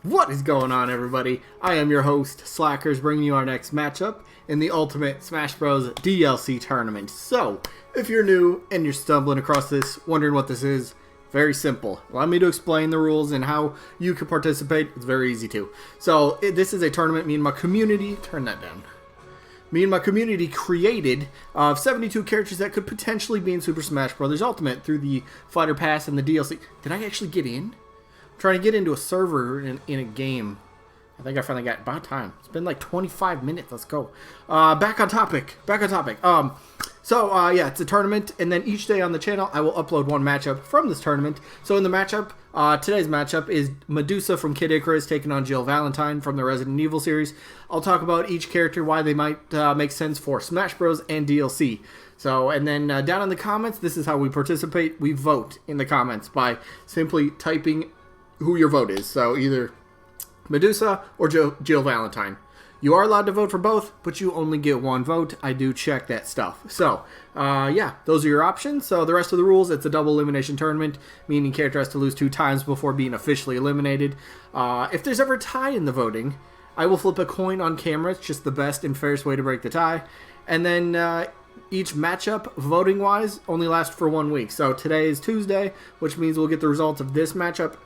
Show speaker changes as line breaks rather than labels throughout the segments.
What is going on, everybody? I am your host, Slackerz, bringing you our next matchup in the Ultimate Smash Bros. DLC tournament. So, if you're new and you're stumbling across this, wondering what this is, very simple. Allow me to explain the rules and how you can participate. It's very easy to. So, this is a tournament me and my community, turn that down. Me and my community created of 72 characters that could potentially be in Super Smash Bros. Ultimate through the Fighter Pass and the DLC. Did I actually get in? Trying to get into a server in a game. I think I finally got about time. It's been like 25 minutes. Let's go. Back on topic. Yeah, it's a tournament, and then each day on the channel, I will upload one matchup from this tournament. So in the matchup, today's matchup is Medusa from Kid Icarus taking on Jill Valentine from the Resident Evil series. I'll talk about each character, why they might make sense for Smash Bros. And DLC. So, and then down in the comments, this is how we participate. We vote in the comments by simply typing who your vote is. So either Medusa or Jill Valentine. You are allowed to vote for both, but you only get one vote. I do check that stuff. So, yeah, those are your options. So the rest of the rules, it's a double elimination tournament, meaning character has to lose 2 times before being officially eliminated. If there's ever a tie in the voting, I will flip a coin on camera. It's just the best and fairest way to break the tie. And then each matchup, voting-wise, only lasts for 1 week. So today is Tuesday, which means we'll get the results of this matchup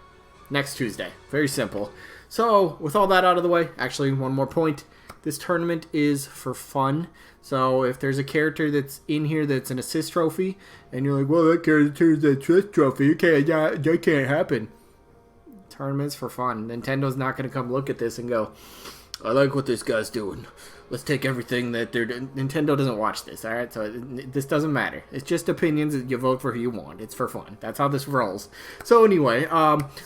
next Tuesday. Very simple. So, with all that out of the way, actually, one more point. This tournament is for fun. So, if there's a character that's in here that's an assist trophy, and you're like, well, that character's an assist trophy, that can't happen. Tournament's for fun. Nintendo's not going to come look at this and go, I like what this guy's doing. Let's take everything that they're doing. Nintendo doesn't watch this, alright? So this doesn't matter. It's just opinions. You vote for who you want. It's for fun. That's how this rolls. So anyway,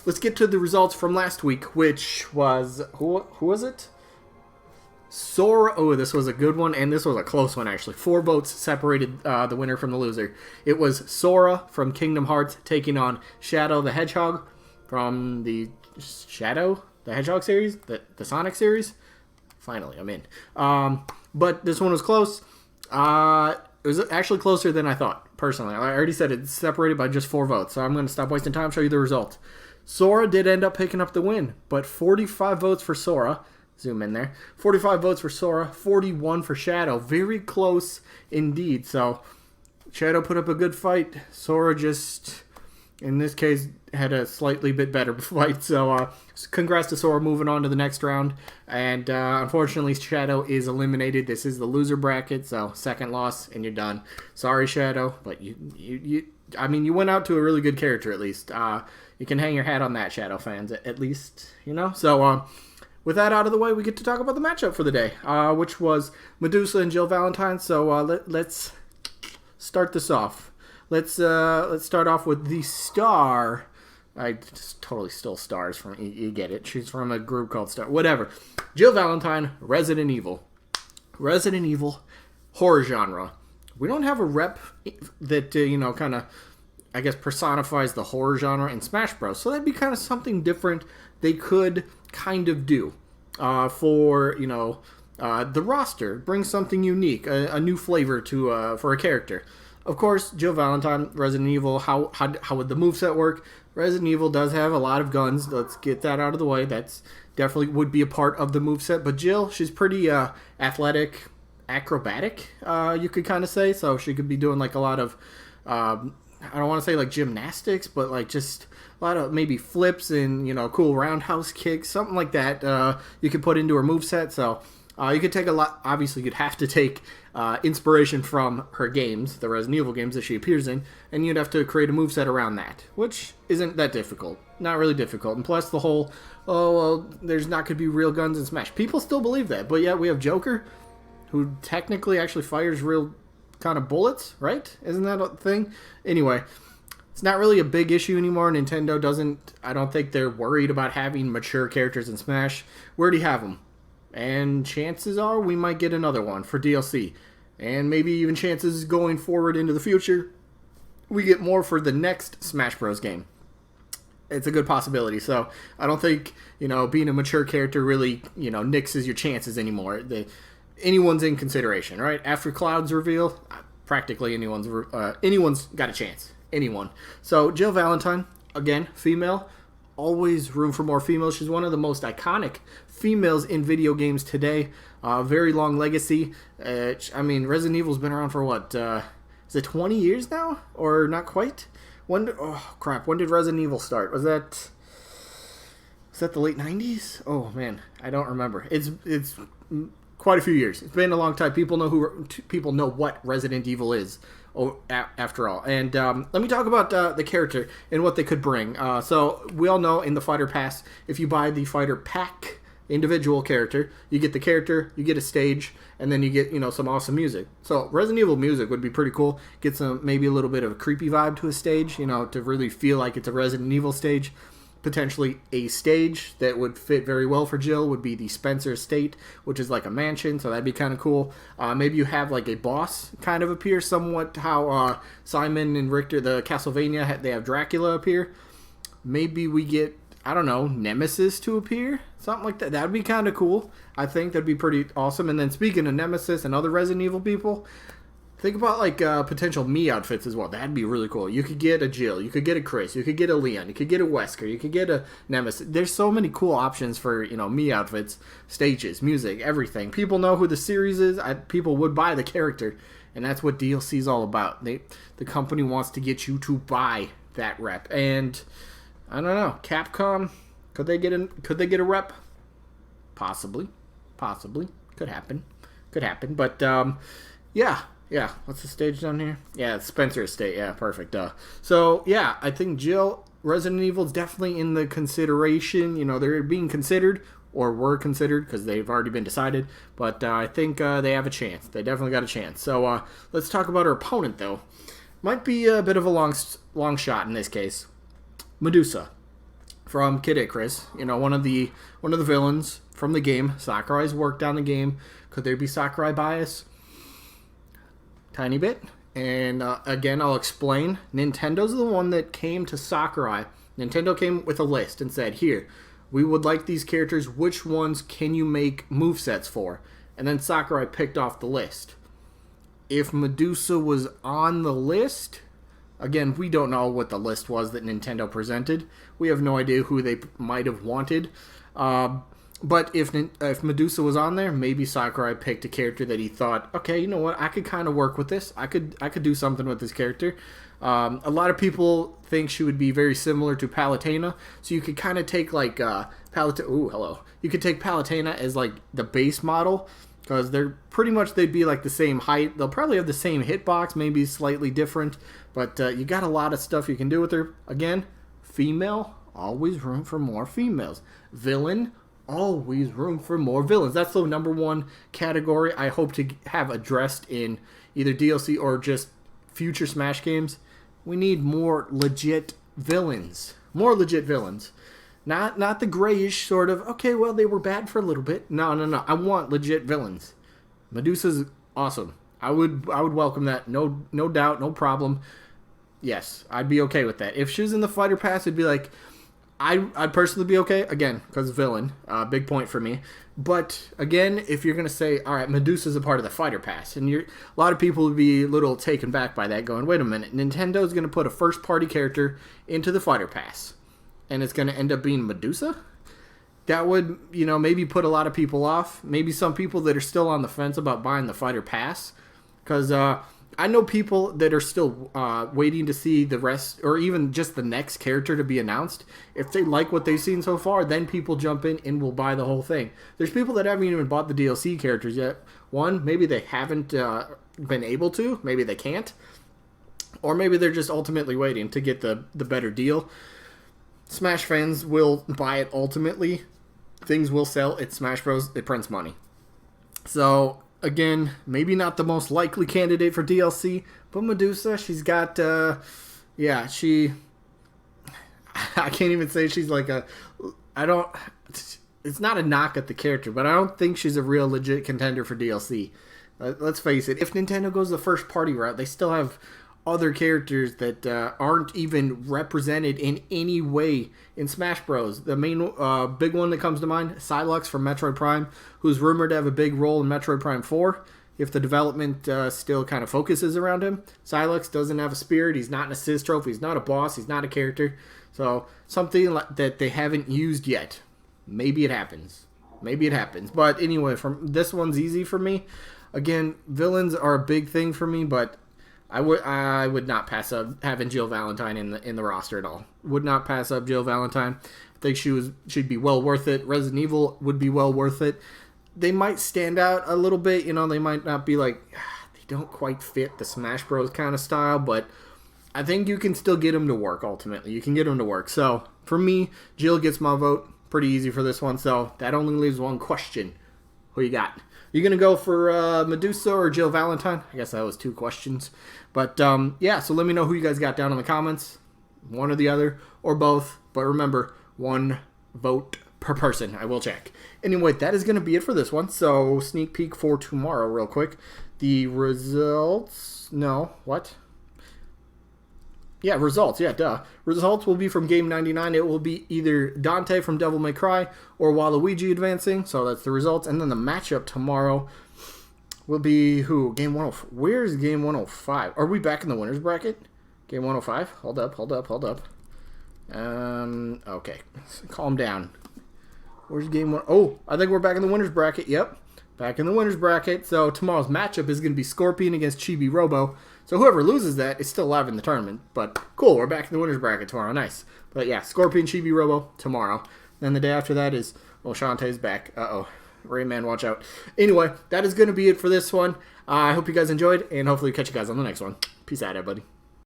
let's get to the results from last week, which was... Who was it? Sora. Oh, this was a good one, and this was a close one, actually. 4 votes separated the winner from the loser. It was Sora from Kingdom Hearts taking on Shadow the Hedgehog from the Shadow the Hedgehog series, the Sonic series. Finally, I'm in. But this one was close. It was actually closer than I thought, personally. I already said it's separated by just 4 votes, so I'm going to stop wasting time and show you the result. Sora did end up picking up the win, but 45 votes for Sora. Zoom in there. 45 votes for Sora, 41 for Shadow. Very close indeed. So, Shadow put up a good fight. Sora just, in this case, had a slightly bit better fight. So, congrats to Sora moving on to the next round. And unfortunately, Shadow is eliminated. This is the loser bracket, so second loss and you're done. Sorry, Shadow, but you went out to a really good character at least. You can hang your hat on that, Shadow fans, at least, you know. So, with that out of the way, we get to talk about the matchup for the day, which was Medusa and Jill Valentine. So let's start this off. Let's start off with the S.T.A.R. I just totally stole stars from, you get it. She's from a group called S.T.A.R. Whatever. Jill Valentine, Resident Evil. Resident Evil, horror genre. We don't have a rep that, kind of, I guess, personifies the horror genre in Smash Bros. So that'd be kind of something different they could kind of do for, the roster. Bring something unique, a new flavor to for a character. Of course, Jill Valentine, Resident Evil, how would the moveset work? Resident Evil does have a lot of guns. Let's get that out of the way. That's definitely would be a part of the moveset. But Jill, she's pretty athletic, acrobatic, you could kind of say. So she could be doing like a lot of, I don't want to say like gymnastics, but like just a lot of maybe flips and, cool roundhouse kicks, something like that you could put into her moveset. So you could take a lot, obviously you'd have to take inspiration from her games, the Resident Evil games that she appears in, and you'd have to create a moveset around that, which isn't that difficult. Not really difficult. And plus the whole, there's not going to be real guns in Smash. People still believe that, but yet we have Joker, who technically actually fires real kind of bullets, right? Isn't that a thing? Anyway, it's not really a big issue anymore. Nintendo doesn't, I don't think they're worried about having mature characters in Smash. We already have them. And chances are we might get another one for DLC. And maybe even chances going forward into the future, we get more for the next Smash Bros. Game. It's a good possibility. So I don't think, being a mature character really, nixes your chances anymore. Anyone's in consideration, right? After Cloud's reveal, practically anyone's got a chance. Anyone. So Jill Valentine, again, female, always room for more females. She's one of the most iconic females in video games today. Very long legacy. Resident Evil's been around for what? Is it 20 years now? Or not quite? When did Resident Evil start? Was that the late 90s? Oh man, I don't remember. It's quite a few years. It's been a long time. People know what Resident Evil is. After all, and let me talk about the character and what they could bring. So we all know in the Fighter Pass, if you buy the Fighter Pack individual character, you get the character, you get a stage, and then you get some awesome music. So Resident Evil music would be pretty cool. Get maybe a little bit of a creepy vibe to a stage, to really feel like it's a Resident Evil stage. Potentially a stage that would fit very well for Jill would be the Spencer Estate, which is like a mansion, so that'd be kind of cool. Maybe you have like a boss kind of appear, somewhat how Simon and Richter, the Castlevania, they have Dracula appear. Maybe we get, I don't know, Nemesis to appear, something like that. That'd be kind of cool. I think that'd be pretty awesome. And then speaking of Nemesis and other Resident Evil people, think about like potential me outfits as well. That'd be really cool. You could get a Jill, you could get a Chris, you could get a Leon, you could get a Wesker, you could get a Nemesis. There's so many cool options for me outfits, stages, music, everything. People know who the series is. People would buy the character, and that's what DLC is all about. The company wants to get you to buy that rep, and I don't know. Capcom, could they get a rep? Possibly, could happen. But yeah. Yeah, what's the stage down here? Yeah, it's Spencer Estate. Yeah, perfect. So, yeah, I think Jill, Resident Evil is definitely in the consideration. They're being considered, or were considered, because they've already been decided. But I think they have a chance. They definitely got a chance. So, let's talk about her opponent, though. Might be a bit of a long shot in this case. Medusa from Kid Icarus. One of the villains from the game. Sakurai's worked on the game. Could there be Sakurai bias? Tiny bit. And again, I'll explain. Nintendo's the one that came to Sakurai. Nintendo came with a list and said, here, we would like these characters. Which ones can you make movesets for? And then Sakurai picked off the list. If Medusa was on the list, again, we don't know what the list was that Nintendo presented. We have no idea who they might have wanted. But if Medusa was on there, maybe Sakurai picked a character that he thought, okay, you know what, I could kind of work with this. I could do something with this character. A lot of people think she would be very similar to Palutena, so you could kind of take like Palutena. Ooh, hello. You could take Palutena as like the base model, because they'd be like the same height. They'll probably have the same hitbox, maybe slightly different, but you got a lot of stuff you can do with her. Again, female, always room for more females. Villain, always room for more villains. That's the number one category I hope to have addressed in either DLC or just future Smash games. We need more legit villains. Not the grayish sort of, okay, well, they were bad for a little bit. No. I want legit villains. Medusa's awesome. I would welcome that. No doubt, no problem. Yes, I'd be okay with that. If she was in the Fighter Pass, it'd be like, I'd personally be okay, again, because villain, big point for me. But, again, if you're going to say, all right, Medusa's a part of the Fighter Pass, and a lot of people would be a little taken back by that, going, wait a minute, Nintendo's going to put a first-party character into the Fighter Pass, and it's going to end up being Medusa? That would, maybe put a lot of people off. Maybe some people that are still on the fence about buying the Fighter Pass, because I know people that are still waiting to see the rest, or even just the next character to be announced. If they like what they've seen so far, then people jump in and will buy the whole thing. There's people that haven't even bought the DLC characters yet. One, maybe they haven't been able to. Maybe they can't. Or maybe they're just ultimately waiting to get the better deal. Smash fans will buy it ultimately. Things will sell. It's Smash Bros. It prints money. So, again, maybe not the most likely candidate for DLC, but Medusa, she's got, I can't even say she's like it's not a knock at the character, but I don't think she's a real legit contender for DLC. Let's face it, if Nintendo goes the first party route, they still have other characters that aren't even represented in any way in Smash Bros. The main big one that comes to mind, Psylocke from Metroid Prime, who's rumored to have a big role in Metroid Prime 4. if the development still kind of focuses around him. Sylex doesn't have a spirit. He's not an assist trophy. He's not a boss. He's not a character. So something that they haven't used yet. Maybe it happens. Maybe it happens. But anyway, from this one's easy for me. Again, villains are a big thing for me, but I would not pass up having Jill Valentine in the roster at all. Would not pass up Jill Valentine. I think she'd be well worth it. Resident Evil would be well worth it. They might stand out a little bit, you know. They might not be like they don't quite fit the Smash Bros. Kind of style, but I think you can still get them to work. Ultimately, you can get them to work. So for me, Jill gets my vote. Pretty easy for this one. So that only leaves one question. Who you got? You gonna go for Medusa or Jill Valentine? I guess that was 2 questions. But yeah, so let me know who you guys got down in the comments. One or the other, or both. But remember, 1 vote per person. I will check. Anyway, that is gonna be it for this one. So sneak peek for tomorrow, real quick. The results. No, what? Yeah, results. Yeah, duh. Results will be from Game 99. It will be either Dante from Devil May Cry or Waluigi advancing. So that's the results. And then the matchup tomorrow will be who? Game 105. Where's Game 105? Are we back in the winners bracket? Game 105? Hold up. Okay. Calm down. Where's Game 1? Oh, I think we're back in the winners bracket. Yep. Back in the winners bracket. So tomorrow's matchup is going to be Scorpion against Chibi Robo. So whoever loses that is still alive in the tournament. But cool, we're back in the winners bracket tomorrow. Nice. But yeah, Scorpion, Chibi Robo tomorrow. Then the day after that is, well, Shantae's back. Uh-oh. Rayman, watch out. Anyway, that is going to be it for this one. I hope you guys enjoyed, and hopefully catch you guys on the next one. Peace out, everybody.